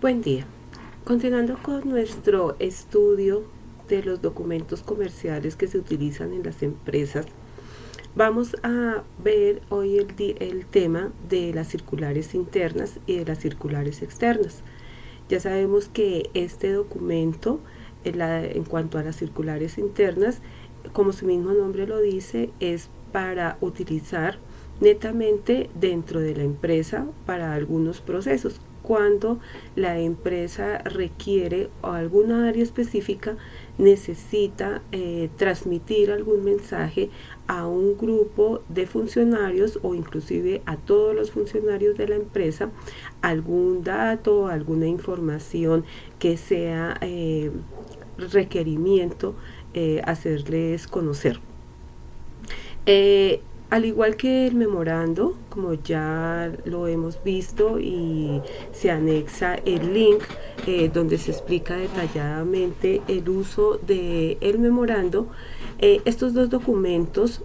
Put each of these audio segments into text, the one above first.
Buen día. Continuando con nuestro estudio de los documentos comerciales que se utilizan en las empresas, vamos a ver hoy el tema de las circulares internas y de las circulares externas. Ya sabemos que este documento, en cuanto a las circulares internas, como su mismo nombre lo dice, es para utilizar netamente dentro de la empresa para algunos procesos. Cuando la empresa requiere o alguna área específica necesita transmitir algún mensaje a un grupo de funcionarios o inclusive a todos los funcionarios de la empresa, algún dato, alguna información que sea requerimiento hacerles conocer. Al igual que el memorando, como ya lo hemos visto, y se anexa el link donde se explica detalladamente el uso del memorando, estos dos documentos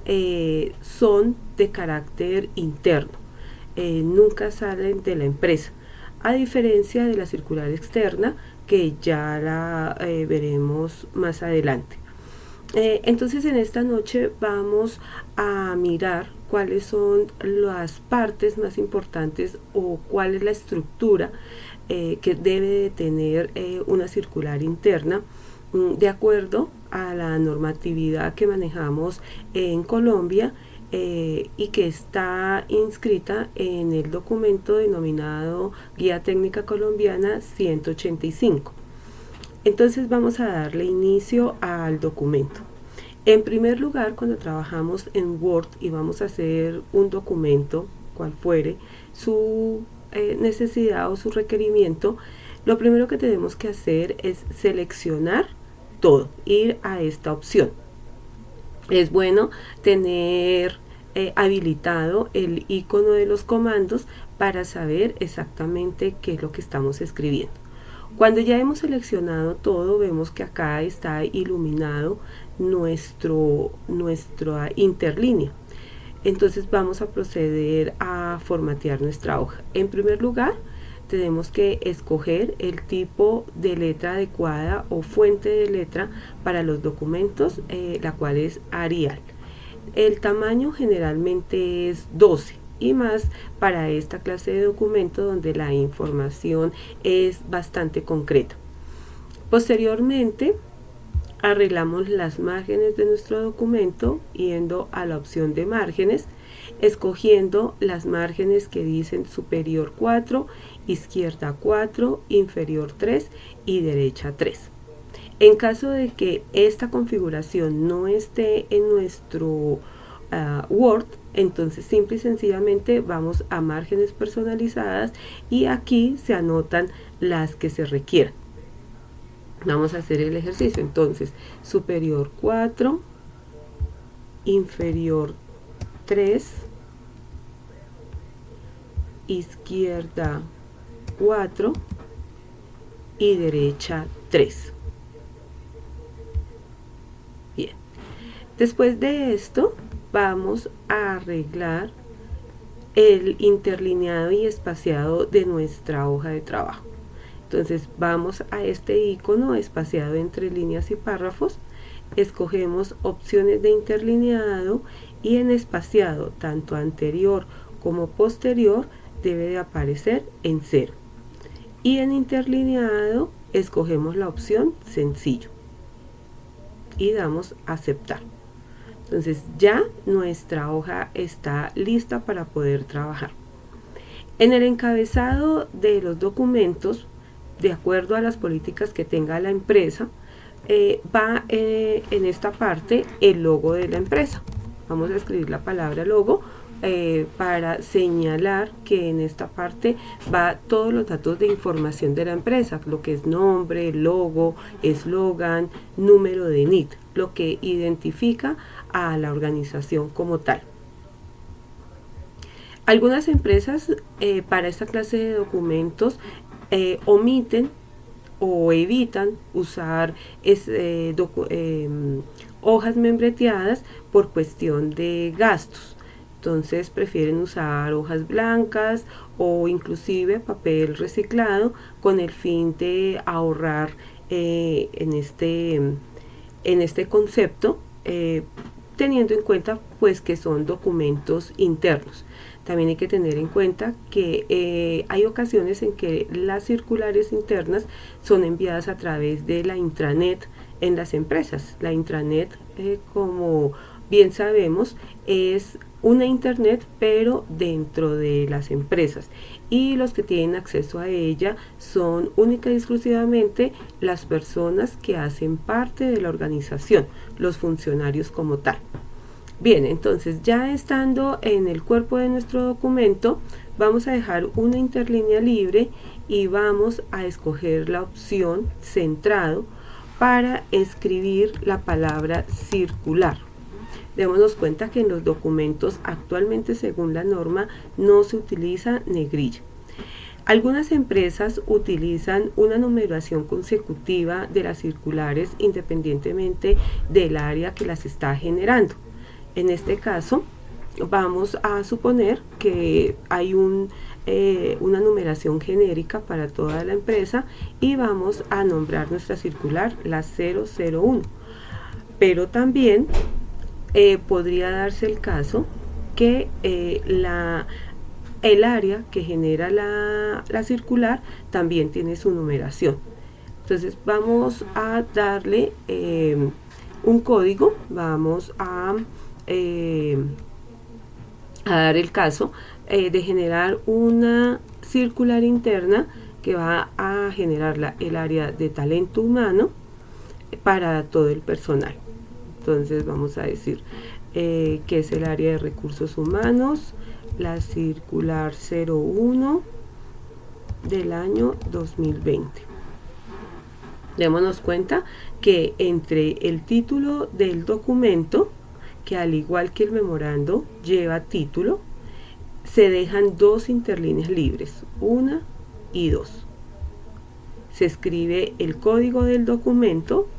son de carácter interno, nunca salen de la empresa, a diferencia de la circular externa que ya la veremos más adelante. Entonces en esta noche vamos a mirar cuáles son las partes más importantes o cuál es la estructura que debe de tener una circular interna de acuerdo a la normatividad que manejamos en Colombia y que está inscrita en el documento denominado Guía Técnica Colombiana 185. Entonces vamos a darle inicio al documento. En primer lugar, cuando trabajamos en Word y vamos a hacer un documento, cual fuere su necesidad o su requerimiento, lo primero que tenemos que hacer es seleccionar todo, ir a esta opción. Es bueno tener habilitado el icono de los comandos para saber exactamente qué es lo que estamos escribiendo. Cuando ya hemos seleccionado todo, vemos que acá está iluminado nuestra interlínea. Entonces vamos a proceder a formatear nuestra hoja. En primer lugar, tenemos que escoger el tipo de letra adecuada o fuente de letra para los documentos, la cual es Arial. El tamaño generalmente es 12. Y más para esta clase de documento donde la información es bastante concreta. Posteriormente, arreglamos las márgenes de nuestro documento yendo a la opción de márgenes, escogiendo las márgenes que dicen superior 4, izquierda 4, inferior 3 y derecha 3. En caso de que esta configuración no esté en nuestro Word, entonces simple y sencillamente vamos a márgenes personalizadas y aquí se anotan las que se requieran. Vamos a hacer el ejercicio. Entonces, superior 4, inferior 3, izquierda 4 y derecha 3. Bien. Después de esto, vamos a arreglar el interlineado y espaciado de nuestra hoja de trabajo. Entonces vamos a este icono espaciado entre líneas y párrafos, escogemos opciones de interlineado y en espaciado tanto anterior como posterior debe de aparecer en 0. Y en interlineado escogemos la opción sencillo y damos a aceptar. Entonces ya nuestra hoja está lista para poder trabajar. En el encabezado de los documentos, de acuerdo a las políticas que tenga la empresa, va en esta parte el logo de la empresa. Vamos a escribir la palabra logo para señalar que en esta parte va todos los datos de información de la empresa, lo que es nombre, logo, eslogan, número de NIT, lo que identifica a la organización como tal. Algunas empresas para esta clase de documentos omiten o evitan usar hojas membreteadas por cuestión de gastos. Entonces prefieren usar hojas blancas o inclusive papel reciclado con el fin de ahorrar en este concepto, teniendo en cuenta pues que son documentos internos. También hay que tener en cuenta que hay ocasiones en que las circulares internas son enviadas a través de la intranet en las empresas. La intranet, como bien sabemos, es una internet pero dentro de las empresas, y los que tienen acceso a ella son única y exclusivamente las personas que hacen parte de la organización, los funcionarios como tal. Bien, entonces ya estando en el cuerpo de nuestro documento, vamos a dejar una interlínea libre y vamos a escoger la opción centrado para escribir la palabra circular. Démonos cuenta que en los documentos actualmente, según la norma, no se utiliza negrilla. Algunas empresas utilizan una numeración consecutiva de las circulares independientemente del área que las está generando. En este caso, vamos a suponer que hay una numeración genérica para toda la empresa y vamos a nombrar nuestra circular la 001. Pero también podría darse el caso que el área que genera la circular también tiene su numeración. Entonces vamos a darle un código, vamos a dar el caso de generar una circular interna que va a generar el área de talento humano para todo el personal. Entonces vamos a decir que es el área de recursos humanos, la circular 01 del año 2020. Démonos cuenta que entre el título del documento, que al igual que el memorando lleva título, se dejan dos interlíneas libres, 1 y 2. Se escribe el código del documento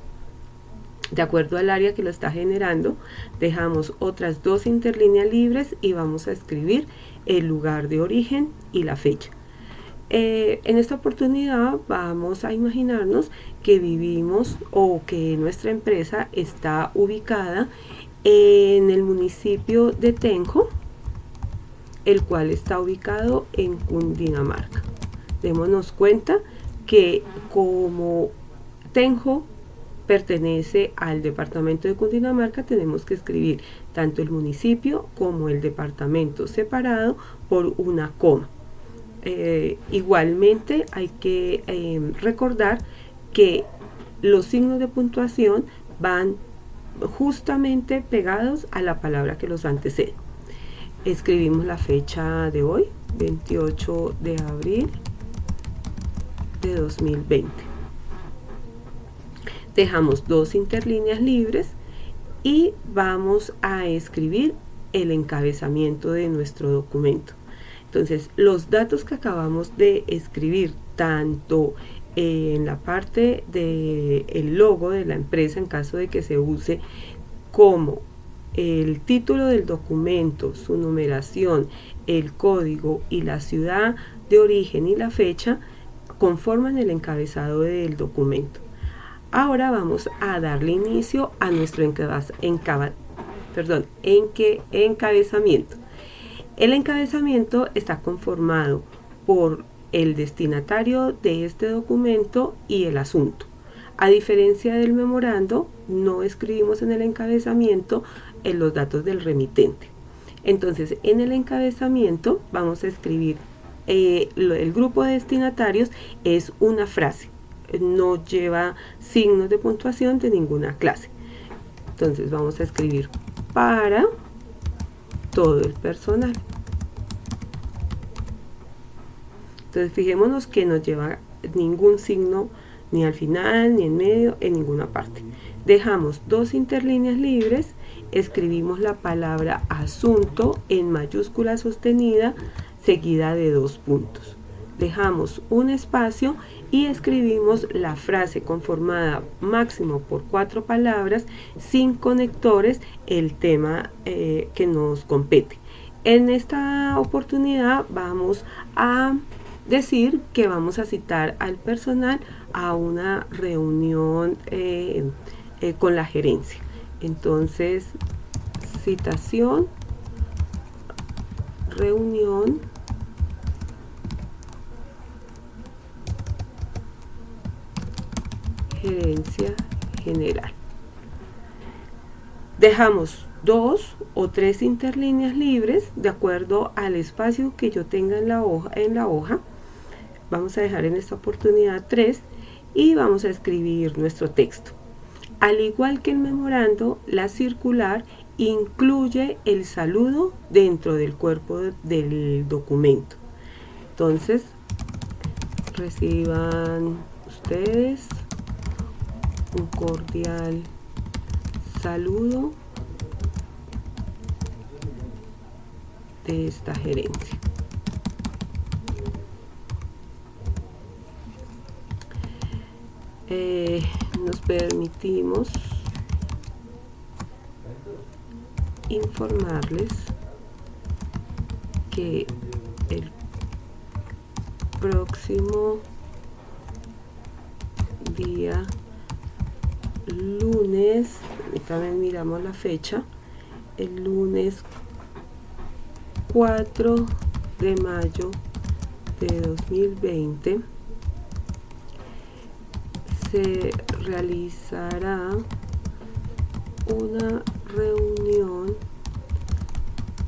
de acuerdo al área que lo está generando, dejamos otras dos interlíneas libres y vamos a escribir el lugar de origen y la fecha. En esta oportunidad vamos a imaginarnos que vivimos o que nuestra empresa está ubicada en el municipio de Tenjo, el cual está ubicado en Cundinamarca. Démonos cuenta que como Tenjo pertenece al departamento de Cundinamarca, tenemos que escribir tanto el municipio como el departamento separado por una coma. Igualmente hay que recordar que los signos de puntuación van justamente pegados a la palabra que los antecede. Escribimos la fecha de hoy, 28 de abril de 2020. Dejamos dos interlíneas libres y vamos a escribir el encabezamiento de nuestro documento. Entonces, los datos que acabamos de escribir, tanto en la parte del logo de la empresa, en caso de que se use, como el título del documento, su numeración, el código y la ciudad de origen y la fecha, conforman el encabezado del documento. Ahora vamos a darle inicio a nuestro encabezamiento. El encabezamiento está conformado por el destinatario de este documento y el asunto. A diferencia del memorando, no escribimos en el encabezamiento los datos del remitente. Entonces, en el encabezamiento vamos a escribir el grupo de destinatarios es una frase. No lleva signos de puntuación de ninguna clase. Entonces vamos a escribir para todo el personal. Entonces fijémonos que no lleva ningún signo ni al final, ni en medio, en ninguna parte. Dejamos dos interlíneas libres, escribimos la palabra asunto en mayúscula sostenida seguida de 2 puntos. Dejamos un espacio y escribimos la frase conformada máximo por 4 palabras sin conectores, el tema que nos compete. En esta oportunidad vamos a decir que vamos a citar al personal a una reunión con la gerencia. Entonces, citación, reunión, gerencia general. Dejamos 2 o 3 interlíneas libres de acuerdo al espacio que yo tenga en la hoja. Vamos a dejar en esta oportunidad 3 y vamos a escribir nuestro texto. Al igual que el memorando, la circular incluye el saludo dentro del cuerpo del documento. Entonces, reciban ustedes un cordial saludo de esta gerencia. Nos permitimos informarles que el próximo día lunes, y también miramos la fecha, el lunes 4 de mayo de 2020 se realizará una reunión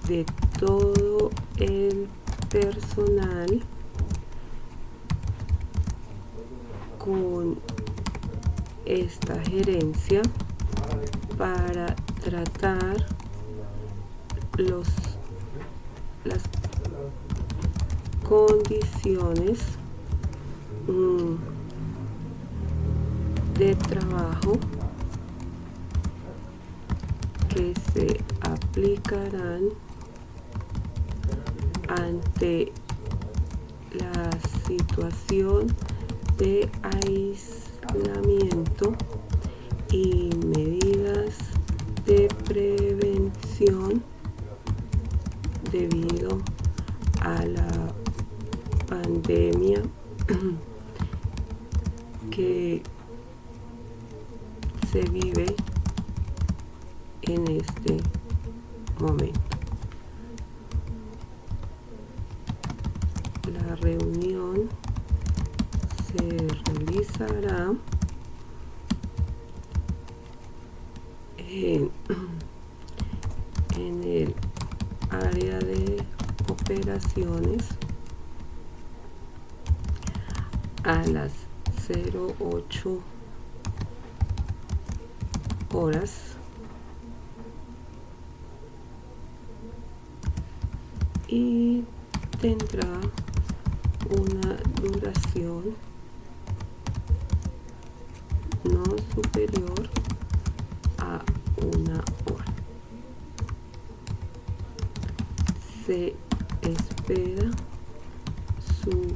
de todo el personal con esta gerencia para tratar las condiciones de trabajo que se aplicarán ante la situación de aislamiento y medidas de prevención debido a la pandemia que se vive en este momento. La reunión se realizará en el área de operaciones a las 08 horas y tendrá una duración no superior a 1 hora. Se espera su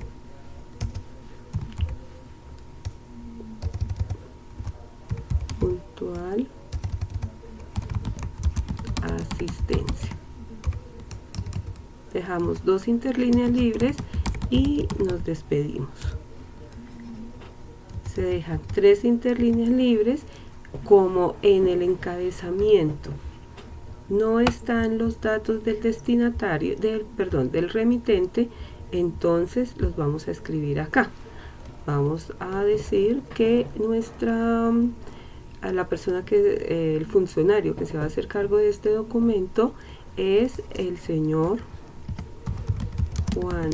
puntual asistencia. Dejamos 2 interlíneas libres y nos despedimos. Se dejan 3 interlíneas libres. Como en el encabezamiento no están los datos del destinatario, del remitente, entonces los vamos a escribir acá. Vamos a decir que a la persona el funcionario que se va a hacer cargo de este documento es el señor Juan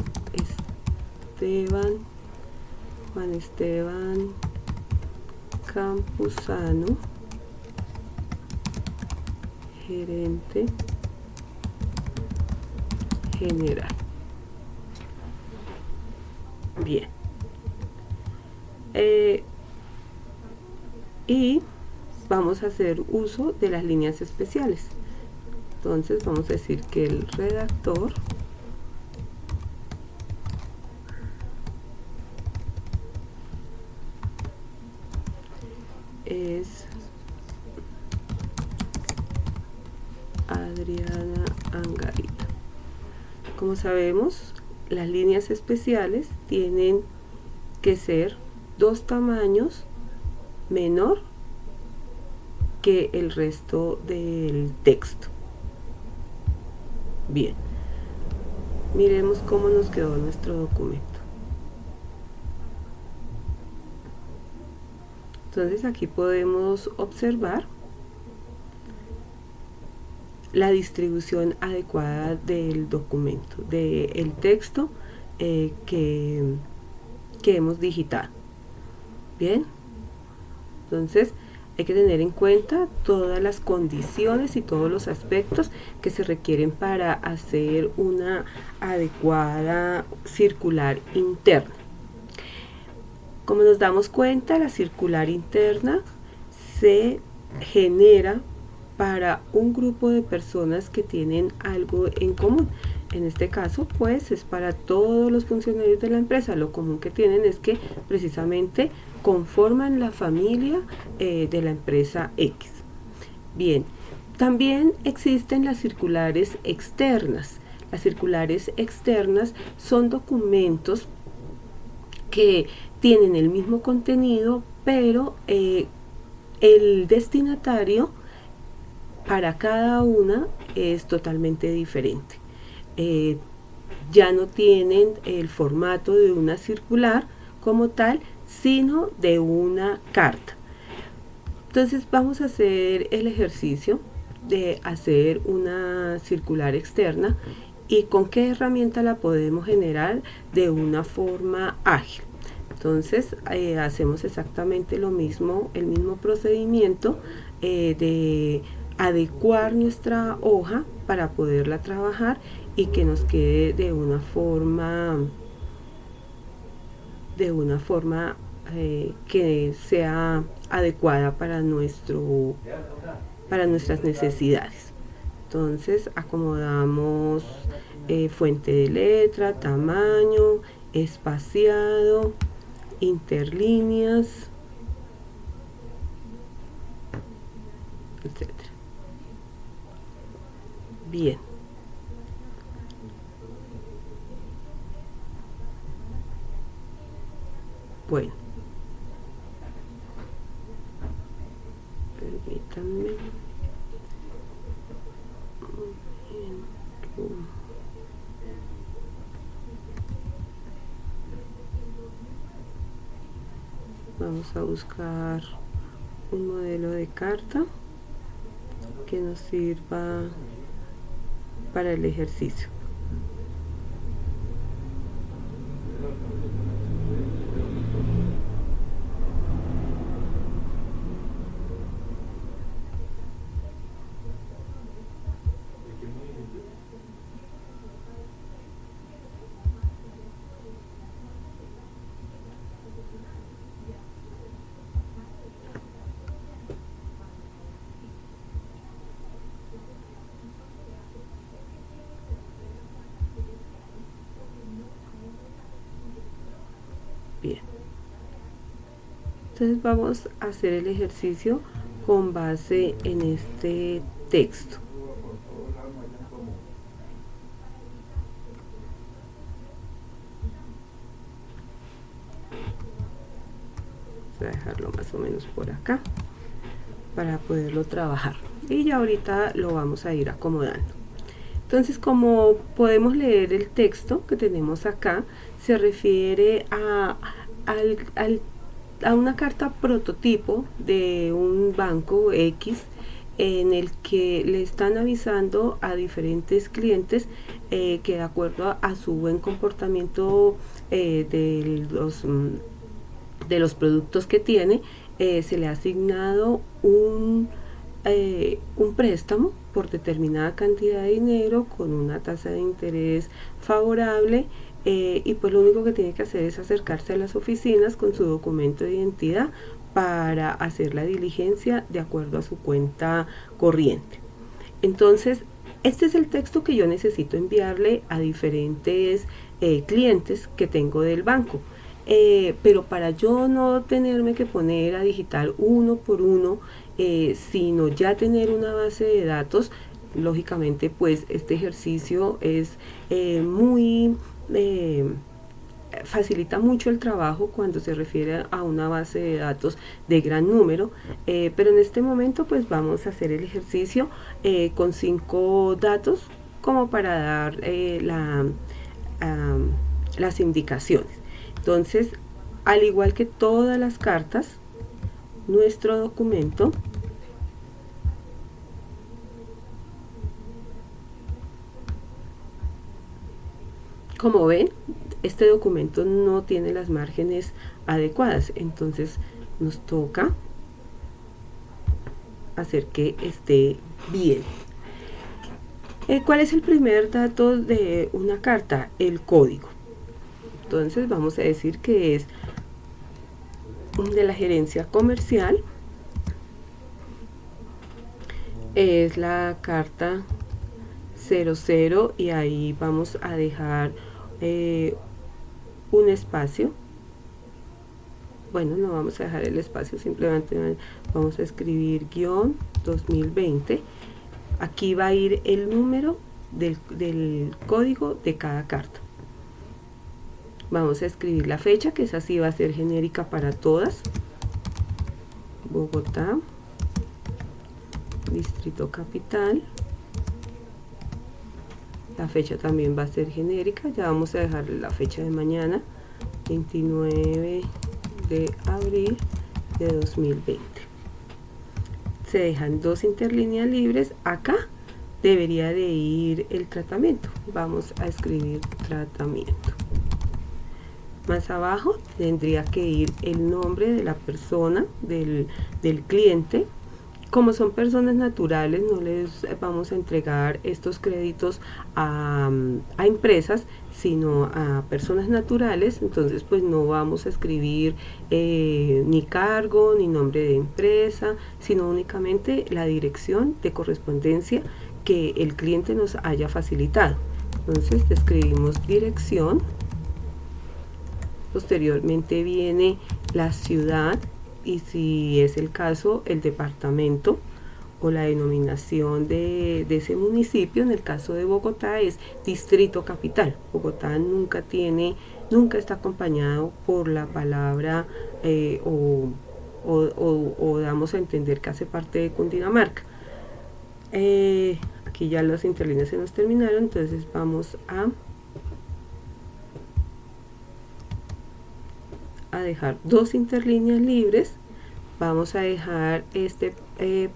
Esteban Campuzano, gerente general. Bien. Y vamos a hacer uso de las líneas especiales. Entonces vamos a decir que el redactor es Adriana Angarita. Como sabemos, las líneas especiales tienen que ser 2 tamaños menor que el resto del texto. Bien, miremos cómo nos quedó nuestro documento. Entonces aquí podemos observar la distribución adecuada del documento, del texto que hemos digitado. Bien, entonces hay que tener en cuenta todas las condiciones y todos los aspectos que se requieren para hacer una adecuada circular interna. Como nos damos cuenta, la circular interna se genera para un grupo de personas que tienen algo en común. En este caso, pues, es para todos los funcionarios de la empresa. Lo común que tienen es que precisamente conforman la familia de la empresa X. Bien, también existen las circulares externas. Las circulares externas son documentos que tienen el mismo contenido, pero el destinatario para cada una es totalmente diferente. Ya no tienen el formato de una circular como tal, sino de una carta. Entonces vamos a hacer el ejercicio de hacer una circular externa y con qué herramienta la podemos generar de una forma ágil. Entonces hacemos exactamente lo mismo, el mismo procedimiento de adecuar nuestra hoja para poderla trabajar y que nos quede de una forma que sea adecuada para nuestras necesidades. Entonces acomodamos fuente de letra, tamaño, espaciado, interlíneas, etc. Bien. Bueno. Permítanme. Vamos a buscar un modelo de carta que nos sirva para el ejercicio. Bien. Entonces vamos a hacer el ejercicio con base en este texto. Voy a dejarlo más o menos por acá para poderlo trabajar y ya ahorita lo vamos a ir acomodando. Entonces, como podemos leer el texto que tenemos acá, se refiere a una carta prototipo de un banco X en el que le están avisando a diferentes clientes que de acuerdo a su buen comportamiento de los productos que tiene, se le ha asignado un préstamo por determinada cantidad de dinero con una tasa de interés favorable, y pues lo único que tiene que hacer es acercarse a las oficinas con su documento de identidad para hacer la diligencia de acuerdo a su cuenta corriente. Entonces, este es el texto que yo necesito enviarle a diferentes clientes que tengo del banco. Pero para yo no tenerme que poner a digitar uno por uno, sino ya tener una base de datos, Lógicamente, pues este ejercicio es facilita mucho el trabajo cuando se refiere a una base de datos de gran número, pero en este momento pues vamos a hacer el ejercicio con 5 datos como para dar las indicaciones. Entonces, al igual que todas las cartas, nuestro documento como ven, este documento no tiene las márgenes adecuadas, entonces nos toca hacer que esté bien. ¿Cuál es el primer dato de una carta? El código. Entonces vamos a decir que es de la gerencia comercial. Es la carta 00 y ahí vamos a dejar un espacio. Bueno, no vamos a dejar el espacio, simplemente vamos a escribir guión 2020. Aquí va a ir el número del código de cada carta. Vamos a escribir la fecha, que esa sí va a ser genérica para todas. Bogotá, Distrito Capital. La fecha también va a ser genérica, ya vamos a dejar la fecha de mañana, 29 de abril de 2020. Se dejan 2 interlíneas libres. Acá debería de ir el tratamiento. Vamos a escribir tratamiento. Más abajo tendría que ir el nombre de la persona, del cliente. Como son personas naturales, no les vamos a entregar estos créditos a empresas, sino a personas naturales. Entonces pues no vamos a escribir ni cargo ni nombre de empresa, sino únicamente la dirección de correspondencia que el cliente nos haya facilitado. Entonces escribimos dirección. Posteriormente viene la ciudad y, si es el caso, el departamento o la denominación de ese municipio. En el caso de Bogotá es Distrito Capital. Bogotá nunca está acompañado por la palabra o damos a entender que hace parte de Cundinamarca. Aquí ya las interlíneas se nos terminaron, entonces vamos a dejar 2 interlíneas libres. Vamos a dejar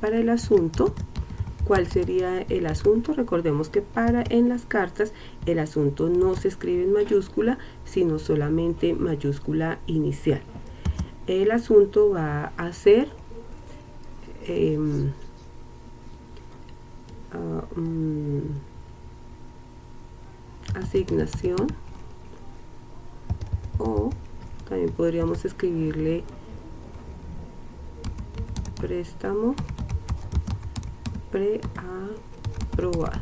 para el asunto. ¿Cuál sería el asunto? Recordemos que en las cartas el asunto no se escribe en mayúscula, sino solamente mayúscula inicial. El asunto va a ser asignación, o también podríamos escribirle préstamo preaprobado.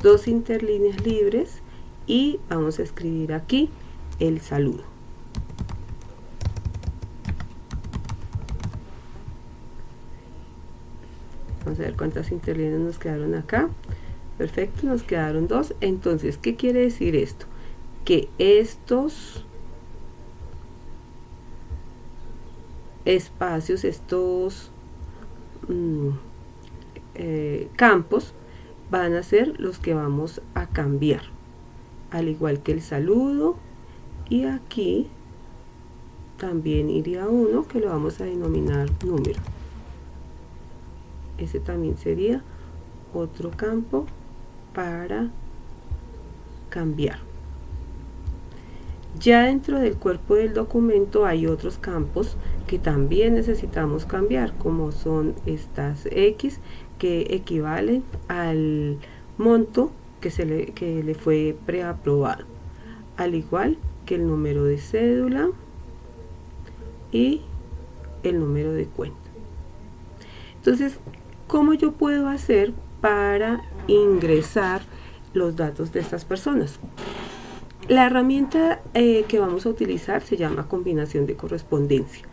2 interlíneas libres y vamos a escribir aquí el saludo. Vamos a ver cuántas interlíneas nos quedaron acá. Perfecto, nos quedaron 2. Entonces, ¿qué quiere decir esto? Que estos espacios, estos campos van a ser los que vamos a cambiar, al igual que el saludo. Y aquí también iría uno que lo vamos a denominar número. Ese también sería otro campo para cambiar. Ya dentro del cuerpo del documento hay otros campos que también necesitamos cambiar, como son estas X, que equivalen al monto que le fue preaprobado, al igual que el número de cédula y el número de cuenta. Entonces, ¿cómo yo puedo hacer para ingresar los datos de estas personas? La herramienta que vamos a utilizar se llama combinación de correspondencia,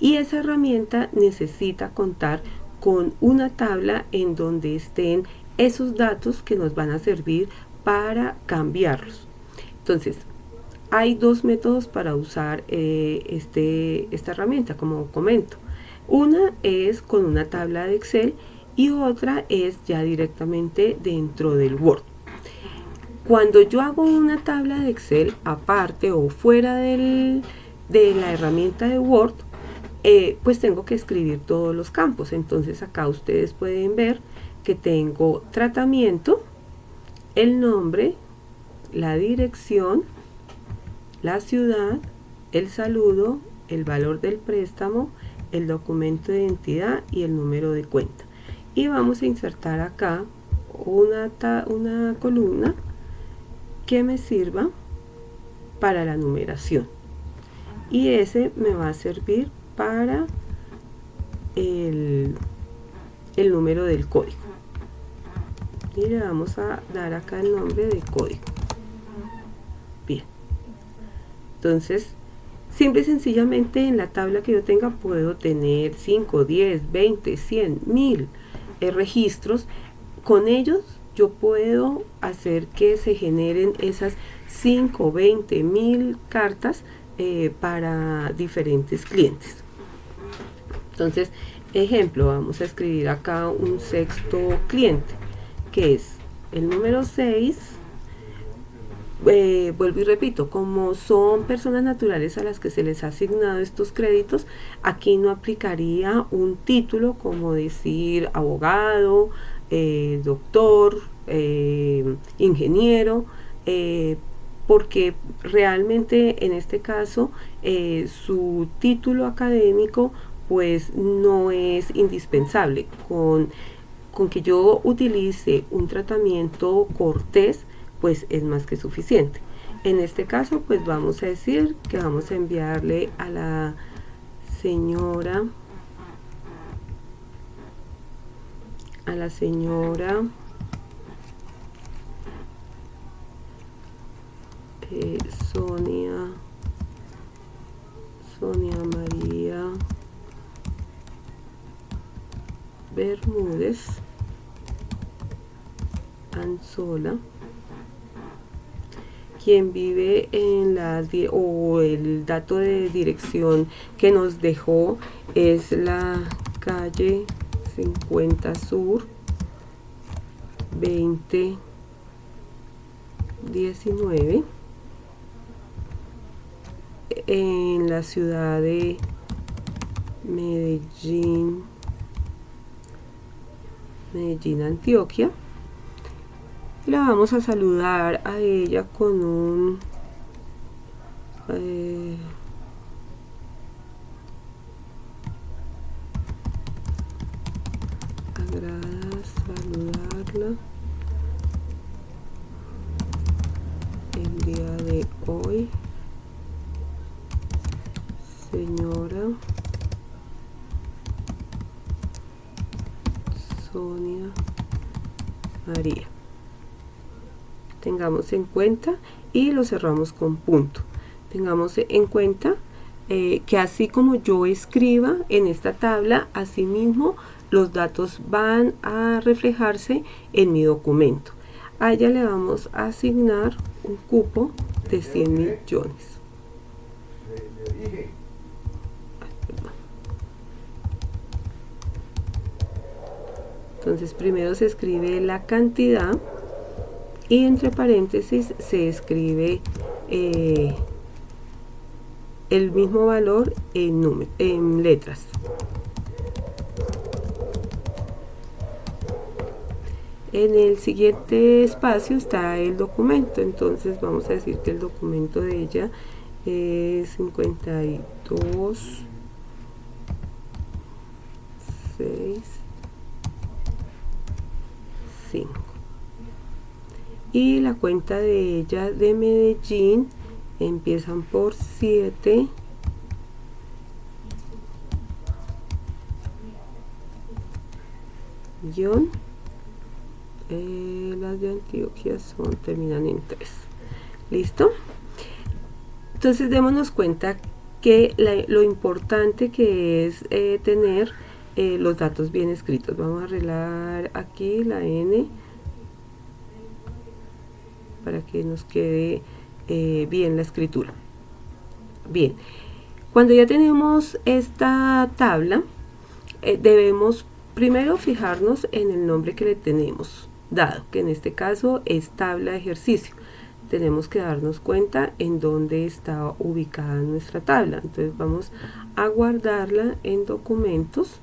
y esa herramienta necesita contar con una tabla en donde estén esos datos que nos van a servir para cambiarlos. Entonces, hay dos métodos para usar esta herramienta, como comento. Una es con una tabla de Excel y otra es ya directamente dentro del Word. Cuando yo hago una tabla de Excel aparte o fuera de la herramienta de Word, pues tengo que escribir todos los campos. Entonces acá ustedes pueden ver que tengo tratamiento, el nombre, la dirección, la ciudad, el saludo, el valor del préstamo, el documento de identidad y el número de cuenta. Y vamos a insertar acá una columna que me sirva para la numeración. Y ese me va a servir para el número del código. Y le vamos a dar acá el nombre de código. Bien. Entonces, simple y sencillamente en la tabla que yo tenga puedo tener 5, 10, 20, 100, 1000 registros. Con ellos yo puedo hacer que se generen esas 5, 20, 1000 cartas para diferentes clientes. Entonces, ejemplo, vamos a escribir acá un sexto cliente, que es el número 6. Vuelvo y repito, como son personas naturales a las que se les ha asignado estos créditos, aquí no aplicaría un título como decir abogado, doctor, ingeniero, porque realmente en este caso su título académico pues no es indispensable. Con que yo utilice un tratamiento cortés, pues es más que suficiente. En este caso pues vamos a decir que vamos a enviarle a la señora Sonia María Bermúdez Anzola, quien vive en el dato de dirección que nos dejó es la calle 50 Sur 2019 en la ciudad de Medellín, Antioquia. La vamos a saludar a ella con un agrada saludarla el día de hoy, señora Sonia María. Tengamos en cuenta y lo cerramos con punto. Tengamos en cuenta que así como yo escriba en esta tabla, asimismo los datos van a reflejarse en mi documento. A ella le vamos a asignar un cupo de 100 millones. Entonces primero se escribe la cantidad y entre paréntesis se escribe el mismo valor en letras. En el siguiente espacio está el documento, entonces vamos a decir que el documento de ella es 52 6 5 y la cuenta de ella de Medellín empiezan por 7 guión, las de Antioquia terminan en 3. ¿Listo? Entonces démonos cuenta que lo importante que es tener los datos bien escritos. Vamos a arreglar aquí la N para que nos quede bien la escritura. Bien, cuando ya tenemos esta tabla, debemos primero fijarnos en el nombre que le tenemos dado, que en este caso es tabla de ejercicio. Tenemos que darnos cuenta en dónde está ubicada nuestra tabla. Entonces vamos a guardarla en documentos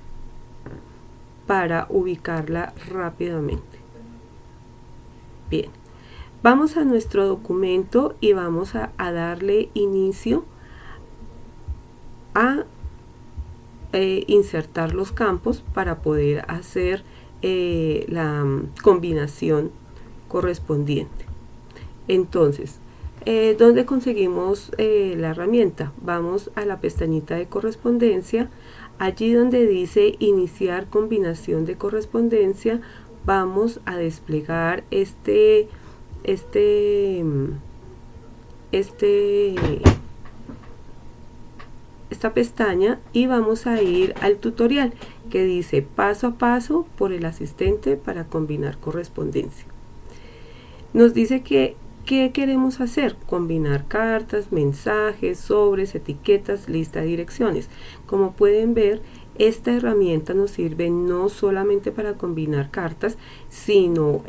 para ubicarla rápidamente. Bien, vamos a nuestro documento y vamos a darle inicio a insertar los campos para poder hacer la combinación correspondiente. Entonces, ¿dónde conseguimos la herramienta? Vamos a la pestañita de correspondencia. Allí donde dice iniciar combinación de correspondencia, vamos a desplegar esta pestaña y vamos a ir al tutorial que dice paso a paso por el asistente para combinar correspondencia. Nos dice que ¿qué queremos hacer? Combinar cartas, mensajes, sobres, etiquetas, lista de direcciones. Como pueden ver, esta herramienta nos sirve no solamente para combinar cartas, sino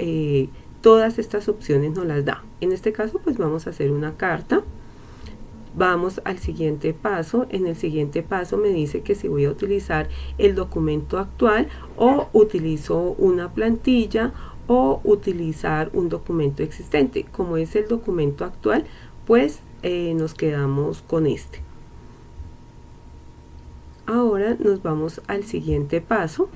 todas estas opciones nos las da. En este caso, pues vamos a hacer una carta. Vamos al siguiente paso. En el siguiente paso me dice que si voy a utilizar el documento actual o utilizo una plantilla o utilizar un documento existente. Como es el documento actual, pues nos quedamos con este. Ahora nos vamos al siguiente paso.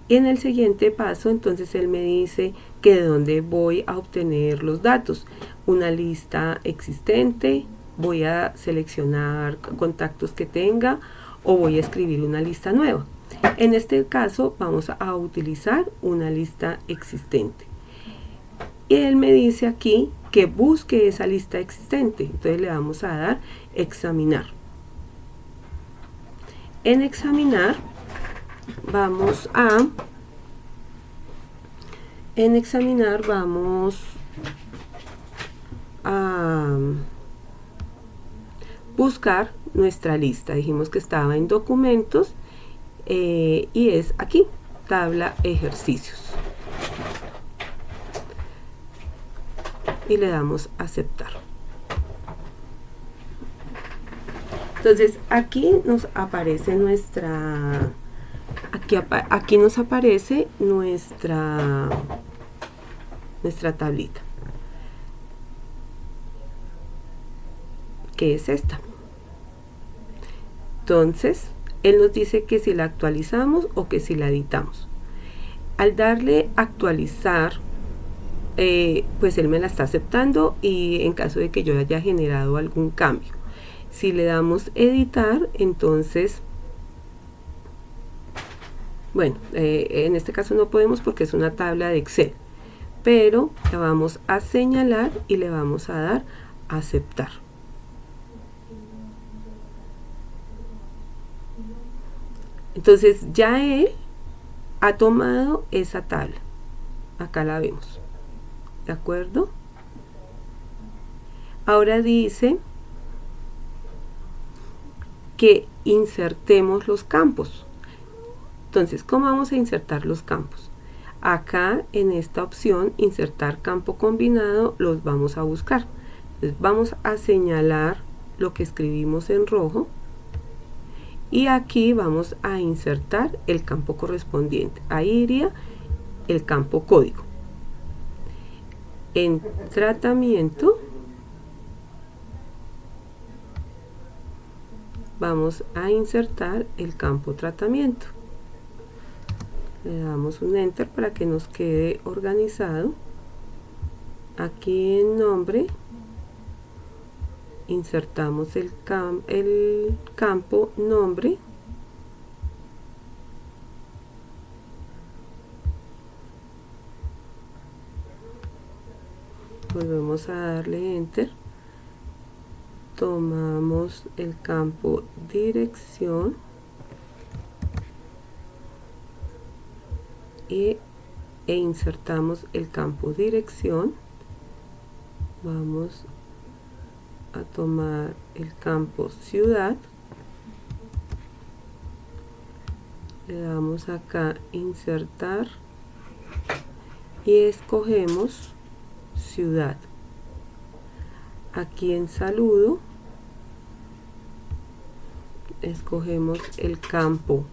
En el siguiente paso, entonces él me dice que de dónde voy a obtener los datos. Una lista existente, voy a seleccionar contactos que tenga o voy a escribir una lista nueva. En este caso vamos a utilizar una lista existente. Y él me dice aquí que busque esa lista existente. Entonces le vamos a dar examinar. En examinar vamos a buscar nuestra lista. Dijimos que estaba en documentos y es aquí, tabla ejercicios. Y le damos a aceptar. Entonces aquí nos aparece nuestra aquí nos aparece nuestra tablita, que es esta. Entonces él nos dice que si la actualizamos o que si la editamos. Al darle actualizar, pues él me la está aceptando y en caso de que yo haya generado algún cambio. Si le damos editar, entonces bueno, en este caso no podemos porque es una tabla de Excel, pero la vamos a señalar y le vamos a dar a aceptar. Entonces ya él ha tomado esa tabla. Acá la vemos. ¿De acuerdo? Ahora dice que insertemos los campos. Entonces, ¿cómo vamos a insertar los campos? Acá en esta opción, insertar campo combinado, los vamos a buscar. Entonces, vamos a señalar lo que escribimos en rojo y aquí vamos a insertar el campo correspondiente. Ahí iría el campo código. En tratamiento vamos a insertar el campo tratamiento. Le damos un enter para que nos quede organizado. Aquí en nombre insertamos el campo nombre. Volvemos a darle enter. Tomamos el campo dirección e insertamos el campo dirección. Vamos a tomar el campo ciudad, le damos acá insertar y escogemos ciudad. Aquí en saludo escogemos el campo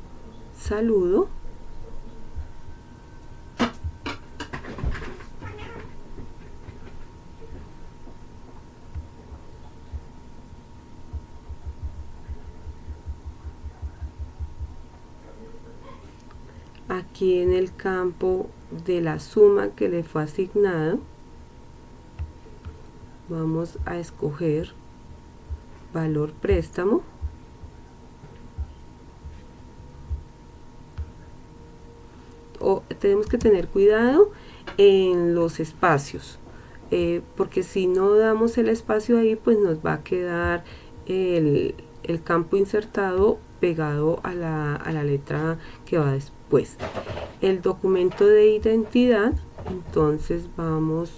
saludo, aquí en el campo de la suma que le fue asignado vamos a escoger valor préstamo, tenemos que tener cuidado en los espacios, porque si no damos el espacio ahí pues nos va a quedar el campo insertado pegado a la letra que va después. El documento de identidad, entonces vamos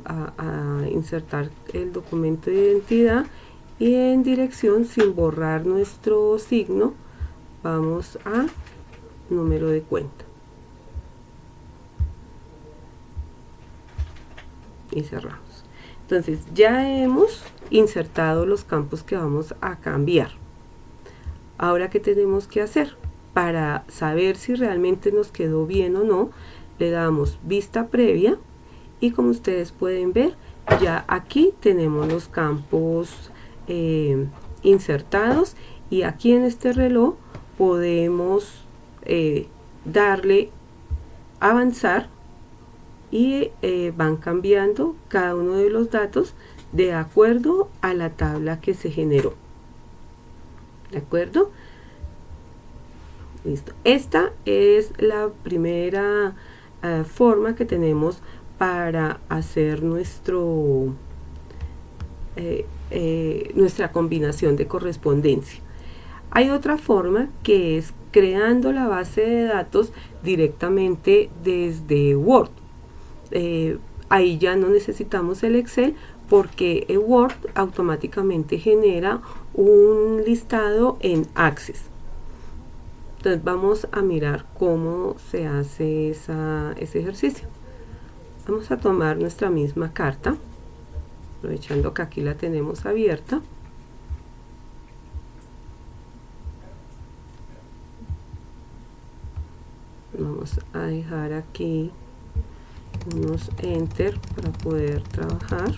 a insertar el documento de identidad y en dirección, sin borrar nuestro signo, vamos a número de cuenta y cerramos. Entonces ya hemos insertado los campos que vamos a cambiar. Ahora, ¿qué tenemos que hacer? Para saber si realmente nos quedó bien o no, le damos vista previa y como ustedes pueden ver, ya aquí tenemos los campos insertados y aquí en este reloj podemos darle avanzar y van cambiando cada uno de los datos de acuerdo a la tabla que se generó. ¿De acuerdo? Listo. Esta es la primera forma que tenemos para hacer nuestra combinación de correspondencia. Hay otra forma que es creando la base de datos directamente desde Word. Ahí ya no necesitamos el Excel porque Word automáticamente genera un listado en Access. Entonces vamos a mirar cómo se hace ese ejercicio. Vamos a tomar nuestra misma carta, aprovechando que aquí la tenemos abierta. Vamos a dejar aquí unos enter para poder trabajar.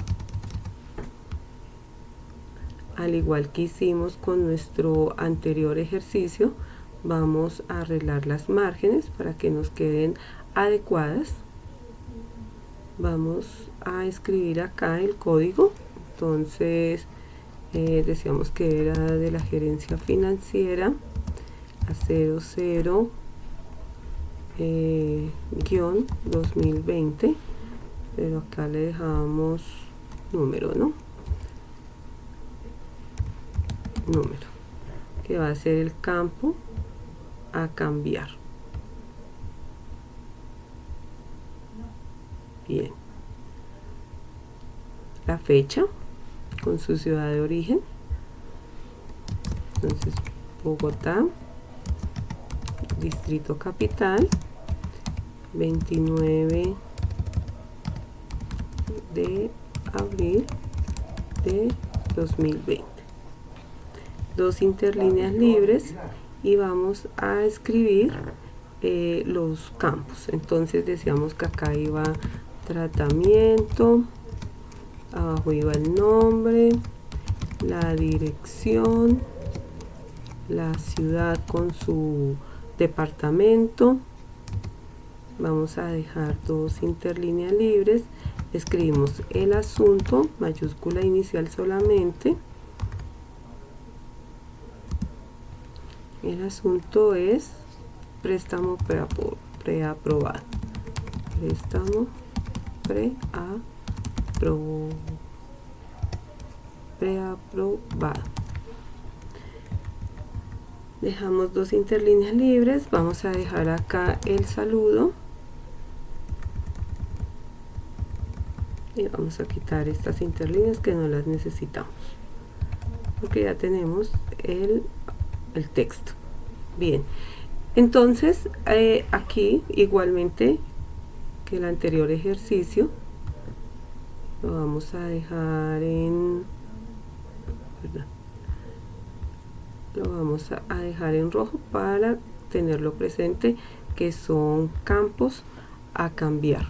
Al igual que hicimos con nuestro anterior ejercicio, vamos a arreglar las márgenes para que nos queden adecuadas. Vamos a escribir acá el código. Entonces decíamos que era de la gerencia financiera a 00 2020, pero acá le dejamos número, ¿no? Número, que va a ser el campo a cambiar. Bien. La fecha con su ciudad de origen. Entonces, Bogotá, Distrito Capital, 29 de abril de 2020. Dos interlíneas libres y vamos a escribir los campos. Entonces decíamos que acá iba tratamiento, abajo iba el nombre, la dirección, la ciudad con su departamento. Vamos a dejar dos interlíneas libres, escribimos el asunto, mayúscula inicial solamente. El asunto es préstamo preaprobado. Préstamo preaprobado. Dejamos 2 interlíneas libres, vamos a dejar acá el saludo y vamos a quitar estas interlíneas que no las necesitamos porque ya tenemos el texto. Bien, entonces aquí igualmente que el anterior ejercicio lo vamos a dejar en rojo para tenerlo presente, que son campos a cambiar.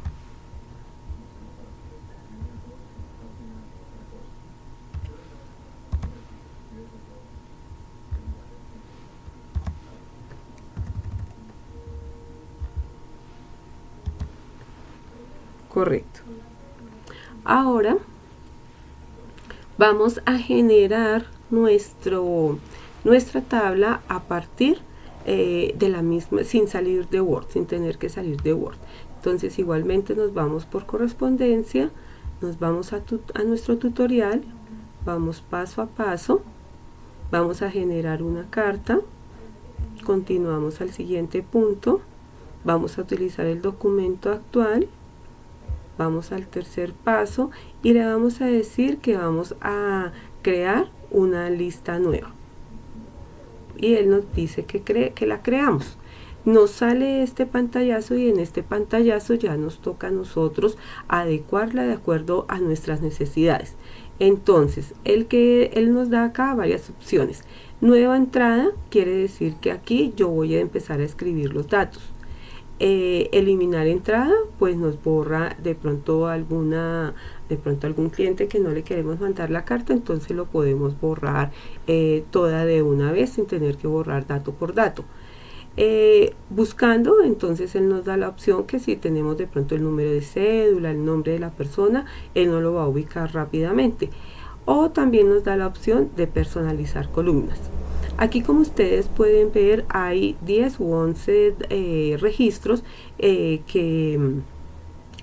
Correcto. Ahora vamos a generar nuestra tabla a partir de la misma, sin salir de Word, sin tener que salir de Word. Entonces igualmente nos vamos por correspondencia, nos vamos a nuestro tutorial, vamos paso a paso, vamos a generar una carta, continuamos al siguiente punto, vamos a utilizar el documento actual, vamos al tercer paso y le vamos a decir que vamos a crear una lista nueva. Y él nos dice que la creamos. Nos sale este pantallazo y en este pantallazo ya nos toca a nosotros adecuarla de acuerdo a nuestras necesidades. Entonces, él nos da acá varias opciones. Nueva entrada quiere decir que aquí yo voy a empezar a escribir los datos. Eliminar entrada, pues nos borra de pronto algún cliente que no le queremos mandar la carta, entonces lo podemos borrar toda de una vez sin tener que borrar dato por dato. Buscando, entonces él nos da la opción que si tenemos de pronto el número de cédula, el nombre de la persona, él no lo va a ubicar rápidamente. O también nos da la opción de personalizar columnas. Aquí, como ustedes pueden ver, hay 10 u 11 registros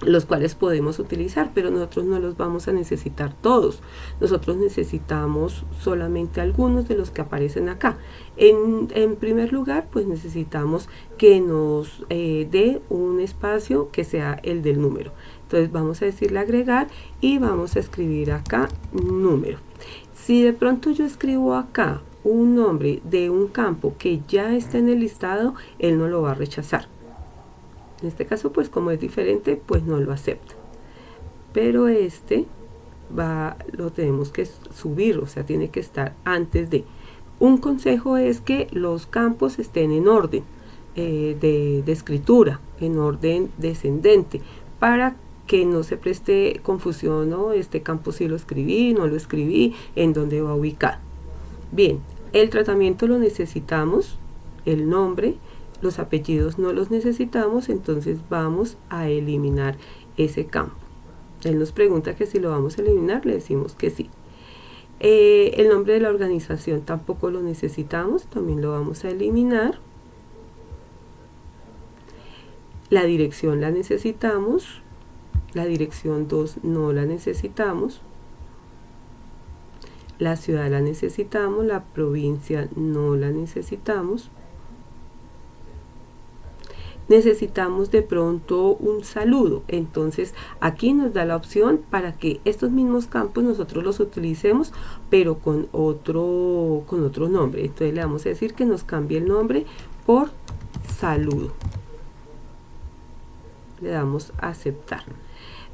los cuales podemos utilizar, pero nosotros no los vamos a necesitar todos. Nosotros necesitamos solamente algunos de los que aparecen acá. En primer lugar, pues necesitamos que nos dé un espacio que sea el del número. Entonces vamos a decirle agregar y vamos a escribir acá número. Si de pronto yo escribo acá un nombre de un campo que ya está en el listado, él no lo va a rechazar. En este caso, pues como es diferente, pues no lo acepta. Pero lo tenemos que subir, o sea, tiene que estar antes de. Un consejo es que los campos estén en orden de escritura, en orden descendente, para que no se preste confusión, ¿no? Este campo sí lo escribí, no lo escribí, en dónde va ubicado. Bien, el tratamiento lo necesitamos, el nombre, los apellidos no los necesitamos, entonces vamos a eliminar ese campo. Él nos pregunta que si lo vamos a eliminar, le decimos que sí. El nombre de la organización tampoco lo necesitamos, también lo vamos a eliminar. La dirección la necesitamos, la dirección 2 no la necesitamos. La ciudad la necesitamos, la provincia no la necesitamos. Necesitamos de pronto un saludo, entonces aquí nos da la opción para que estos mismos campos nosotros los utilicemos, pero con otro nombre. Entonces le vamos a decir que nos cambie el nombre por saludo. Le damos a aceptar.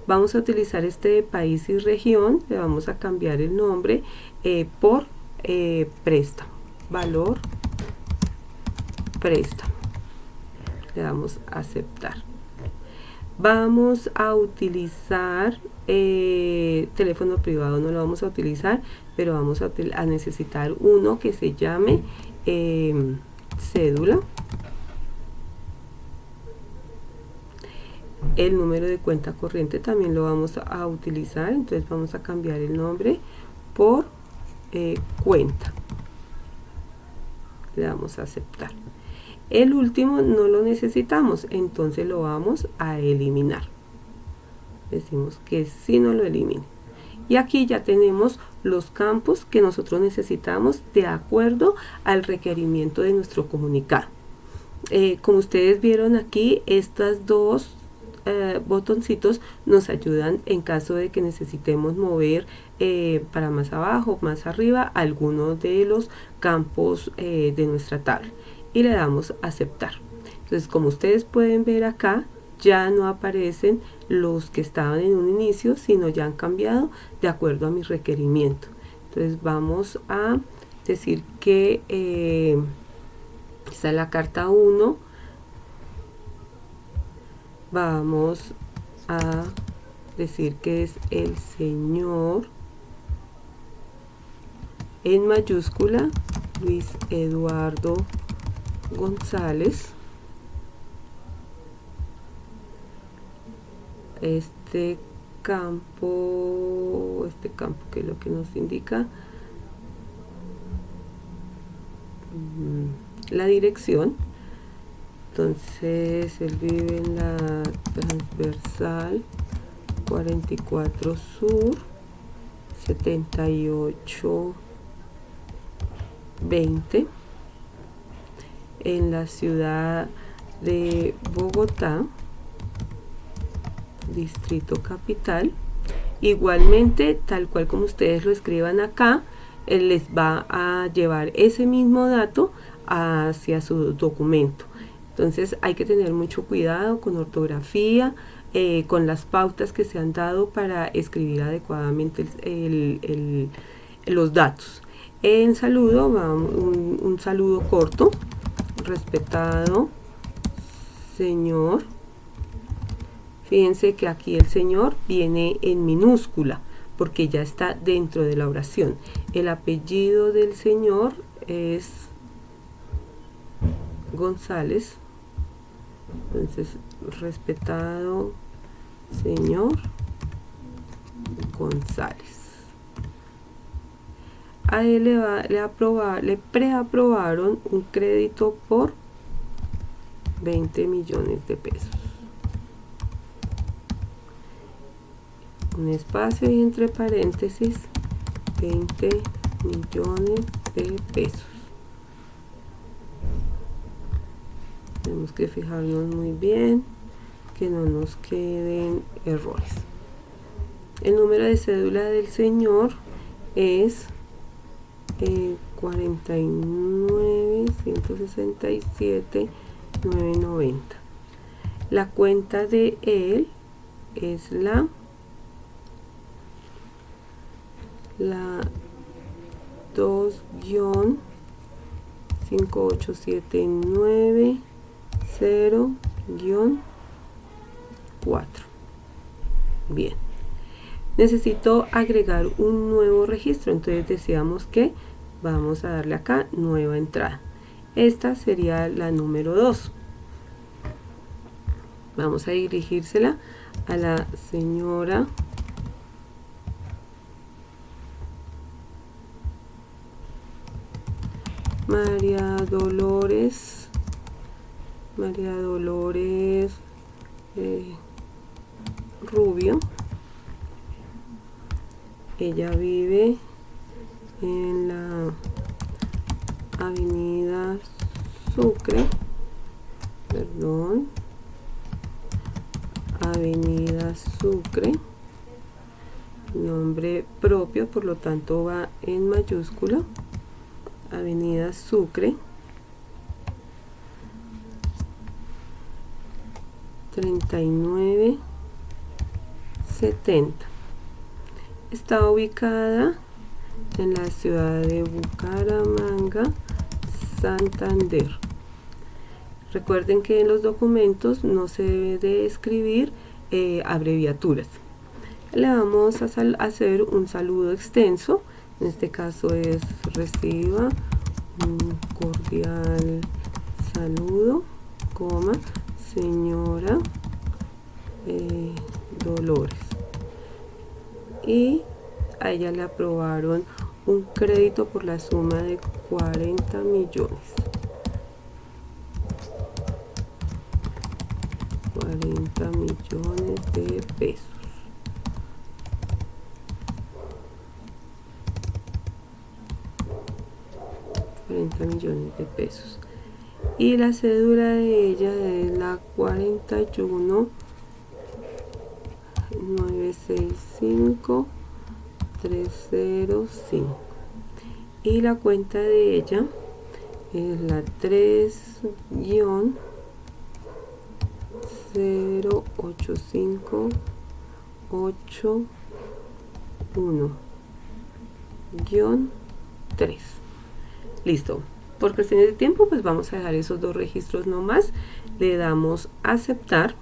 Vamos a utilizar este de país y región, le vamos a cambiar el nombre por préstamo, valor préstamo. Le damos a aceptar. Vamos a utilizar teléfono privado, no lo vamos a utilizar, pero vamos a necesitar uno que se llame cédula. El número de cuenta corriente también lo vamos a utilizar, entonces vamos a cambiar el nombre por cuenta. Le damos a aceptar. El último no lo necesitamos, entonces lo vamos a eliminar. Decimos que sí, no lo elimine. Y aquí ya tenemos los campos que nosotros necesitamos de acuerdo al requerimiento de nuestro comunicado. Como ustedes vieron aquí, estas dos botoncitos nos ayudan en caso de que necesitemos mover para más abajo, más arriba, algunos de los campos de nuestra tabla, y le damos a aceptar. Entonces, como ustedes pueden ver acá, ya no aparecen los que estaban en un inicio, sino ya han cambiado de acuerdo a mi requerimiento. Entonces vamos a decir que esta es la carta 1. Vamos a decir que es el señor, en mayúscula, Luis Eduardo González. Este campo que es lo que nos indica la dirección. Entonces él vive en la transversal 44 sur 7820 en la ciudad de Bogotá, Distrito Capital. Igualmente, tal cual como ustedes lo escriban acá, él les va a llevar ese mismo dato hacia su documento. Entonces hay que tener mucho cuidado con ortografía, con las pautas que se han dado para escribir adecuadamente los datos. En saludo va un saludo corto: respetado señor. Fíjense que aquí el señor viene en minúscula porque ya está dentro de la oración. El apellido del señor es González. Entonces, respetado señor González. A él le preaprobaron un crédito por 20 millones de pesos. Un espacio y entre paréntesis 20 millones de pesos. Tenemos que fijarnos muy bien que no nos queden errores. El número de cédula del señor es 49 167 990. La cuenta de él es la 2-58790-4. Bien, necesito agregar un nuevo registro, entonces decíamos que vamos a darle acá nueva entrada. Esta sería la número 2. Vamos a dirigírsela a la señora María Dolores Rubio. Ella vive en la avenida Sucre, avenida Sucre, nombre propio, por lo tanto va en mayúscula. Avenida Sucre 3970. Está ubicada en la ciudad de Bucaramanga, Santander. Recuerden que en los documentos no se debe de escribir abreviaturas. Le vamos a hacer un saludo extenso. En este caso es: reciba un cordial saludo, señora Dolores. Y a ella le aprobaron un crédito por la suma de 40 millones. 40 millones de pesos. 40 millones de pesos. Y la cédula de ella es la 41 965 305 y la cuenta de ella es la 3-0858-1-3. Listo. Por cuestiones de tiempo, pues vamos a dejar esos dos registros nomás. Le damos a aceptar.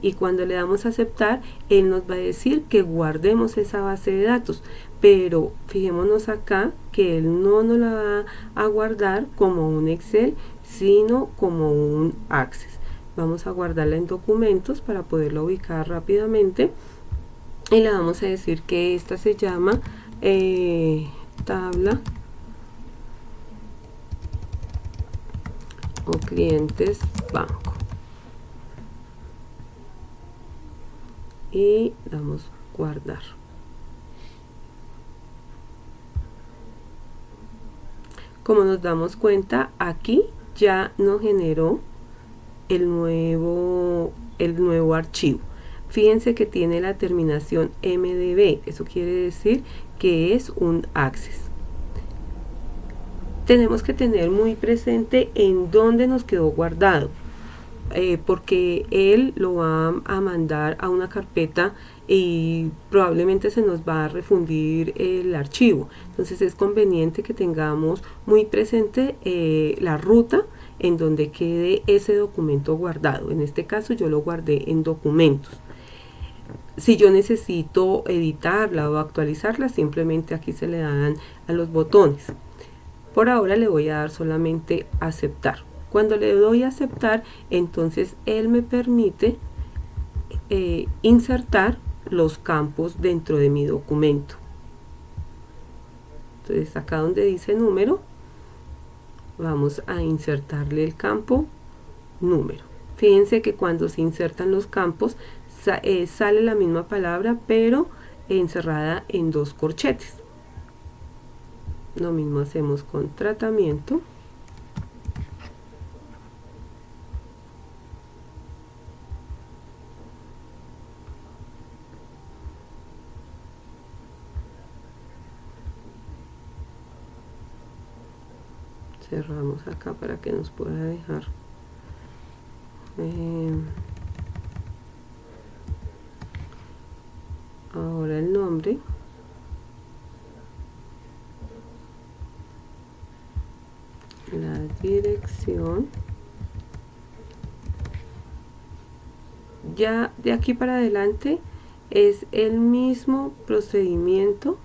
Y cuando le damos a aceptar, él nos va a decir que guardemos esa base de datos. Pero fijémonos acá que él no nos la va a guardar como un Excel, sino como un Access. Vamos a guardarla en documentos para poderla ubicar rápidamente. Y le vamos a decir que esta se llama tabla o clientes banco. Y damos guardar. Como nos damos cuenta, aquí ya nos generó el nuevo archivo. Fíjense que tiene la terminación MDB, eso quiere decir que es un Access. Tenemos que tener muy presente en dónde nos quedó guardado, porque él lo va a mandar a una carpeta y probablemente se nos va a refundir el archivo. Entonces es conveniente que tengamos muy presente la ruta en donde quede ese documento guardado. En este caso yo lo guardé en documentos. Si yo necesito editarla o actualizarla, simplemente aquí se le dan a los botones. Por ahora le voy a dar solamente aceptar. Cuando le doy a aceptar, entonces él me permite insertar los campos dentro de mi documento. Entonces acá donde dice número, vamos a insertarle el campo número. Fíjense que cuando se insertan los campos sale la misma palabra, pero encerrada en dos corchetes. Lo mismo hacemos con tratamiento. Cerramos acá para que nos pueda dejar ahora el nombre, la dirección. Ya de aquí para adelante es el mismo procedimiento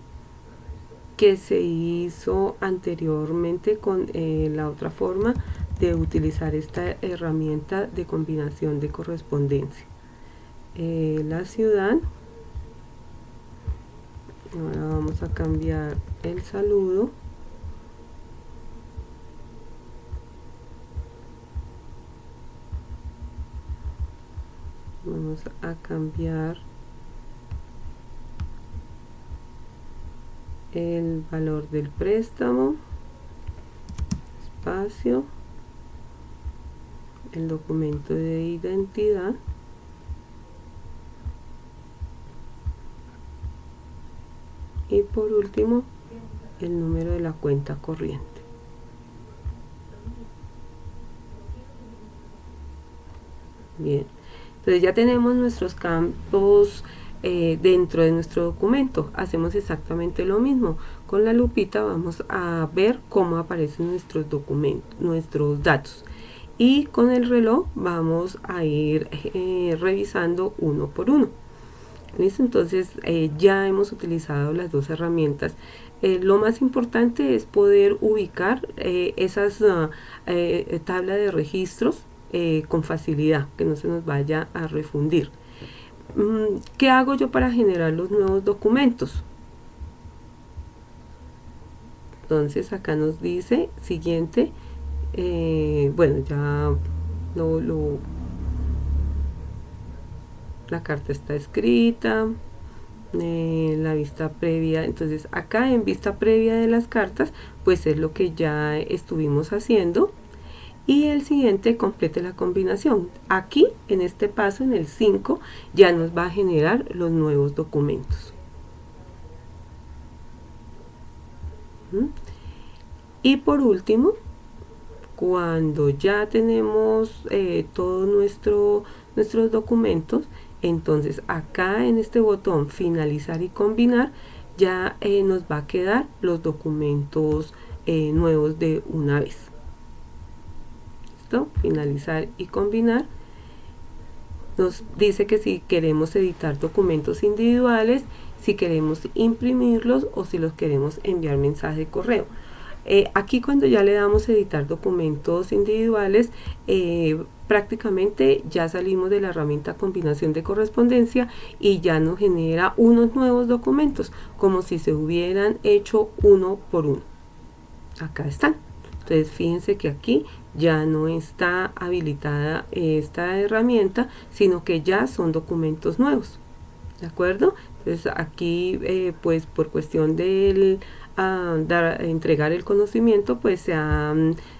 que se hizo anteriormente con la otra forma de utilizar esta herramienta de combinación de correspondencia. La ciudad, ahora vamos a cambiar el saludo, vamos a cambiar el valor del préstamo, espacio, el documento de identidad, y por último el número de la cuenta corriente. Bien, entonces ya tenemos nuestros campos dentro de nuestro documento. Hacemos exactamente lo mismo. Con la lupita vamos a ver cómo aparecen nuestros documentos, nuestros datos. Y con el reloj vamos a ir revisando uno por uno. ¿Listo? Entonces ya hemos utilizado las dos herramientas. Lo más importante es poder ubicar esas tablas de registros con facilidad, que no se nos vaya a refundir. ¿Qué hago yo para generar los nuevos documentos? Entonces acá nos dice siguiente, bueno, ya la carta está escrita, la vista previa. Entonces acá en vista previa de las cartas, pues es lo que ya estuvimos haciendo. Y el siguiente, complete la combinación. Aquí en este paso, en el 5, ya nos va a generar los nuevos documentos. Y por último, cuando ya tenemos todos nuestros documentos, entonces acá en este botón finalizar y combinar, ya nos va a quedar los documentos nuevos de una vez. ¿Listo? Finalizar y combinar. Nos dice que si queremos editar documentos individuales, si queremos imprimirlos o si los queremos enviar mensaje de correo. Aquí cuando ya le damos editar documentos individuales, prácticamente ya salimos de la herramienta combinación de correspondencia y ya nos genera unos nuevos documentos, como si se hubieran hecho uno por uno. Acá están. Entonces fíjense que aquí ya no está habilitada esta herramienta, sino que ya son documentos nuevos. ¿De acuerdo? Entonces aquí pues por cuestión del entregar el conocimiento, pues se ha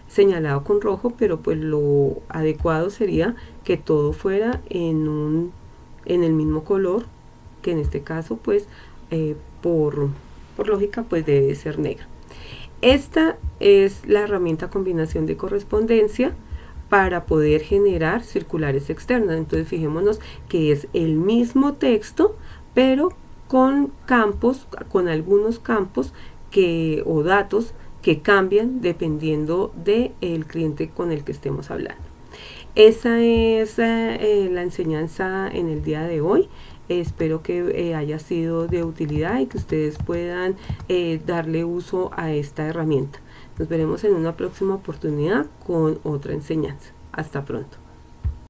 señalado con rojo, pero pues lo adecuado sería que todo fuera en el mismo color, que en este caso pues por lógica pues debe ser negra. Esta es la herramienta combinación de correspondencia para poder generar circulares externas. Entonces fijémonos que es el mismo texto, pero con campos, con algunos campos o datos que cambian dependiendo del cliente con el que estemos hablando. Esa es la enseñanza en el día de hoy. Espero que haya sido de utilidad y que ustedes puedan darle uso a esta herramienta. Nos veremos en una próxima oportunidad con otra enseñanza. Hasta pronto.